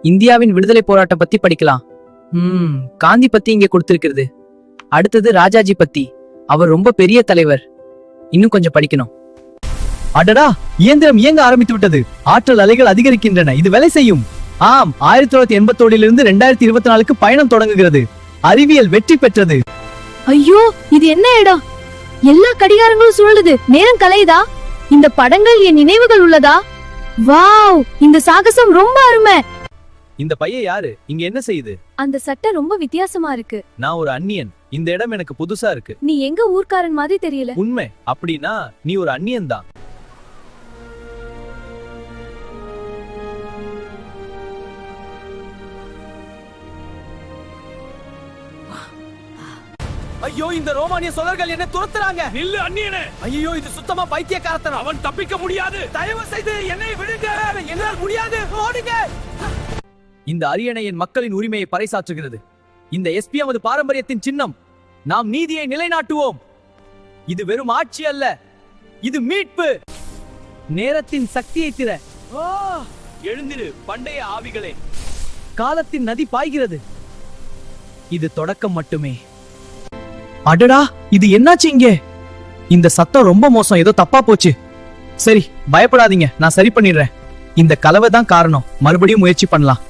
இந்தியாவின் விடுதலை போராட்டம் பத்தி படிக்கலாம். காந்தி பத்தி இங்க கொடுத்திருக்கிறது. அடுத்தது ராஜாஜி பத்தி. அவர் ரொம்ப பெரிய தலைவர். இன்னும் கொஞ்சம் படிக்கணும். அடடா, இயந்திரம் இயங்க ஆரம்பித்து விட்டது. ஆற்றல் அலைகள் அதிகரிக்கின்றன. இது வேலை செய்யும். ஆம், 1981 2024 பயணம் தொடங்குகிறது. அறிவியல் வெற்றி பெற்றது. ஐயோ, இது என்ன இடம்? எல்லா கடிகாரங்களும் சுழலுது. நேரம் கலையுதா? இந்த படங்கள் என் நினைவுகள் உள்ளதா? வாவ், இந்த சாகசம் ரொம்ப அருமை. இந்த பையன் யாரு? இங்க என்ன செய்யுது? அந்த சட்டை ரொம்ப வித்தியாசமா இருக்கு. நான் ஒரு அந்நியன். இந்த இடம் எனக்கு புதுசா இருக்கு. நீ எங்க ஊர்க்காரன் மாதிரி தெரியல. உண்மை? அப்படின்னா நீ ஒரு அந்நியன் தான். ஐயோ, இந்த ரோமானிய சோழர்கள் என்ன துரத்துறாங்க. நில்லு அந்நியனே. ஐயோ, இது சுத்தமா பைத்தியக்காரத்தனம். அவன் தப்பிக்க முடியாது. தயவு செய்து என்னை விடுங்க. என்னால் முடியாது. ஓடுங்க. இந்த அரியணை என் மக்களின் உரிமையை பறைசாற்றுகிறது. இந்த எஸ்பி நமது பாரம்பரியத்தின் சின்னம். நாம் நீதியை நிலைநாட்டுவோம். இது வெறும் ஆட்சி அல்ல, இது மீட்பு. நேரத்தின் சக்தியை திற. எழுந்திரு பண்டைய ஆவிகளே. காலத்தின் நதி பாய்கிறது. இது தொடக்கம் மட்டுமே. அடடா, இது என்னாச்சு இங்கே? இந்த சத்தம் ரொம்ப மோசம். ஏதோ தப்பா போச்சு. சரி, பயப்படாதீங்க, நான் சரி பண்ணிடுறேன். இந்த கலவை தான் காரணம். மறுபடியும் முயற்சி பண்ணலாம்.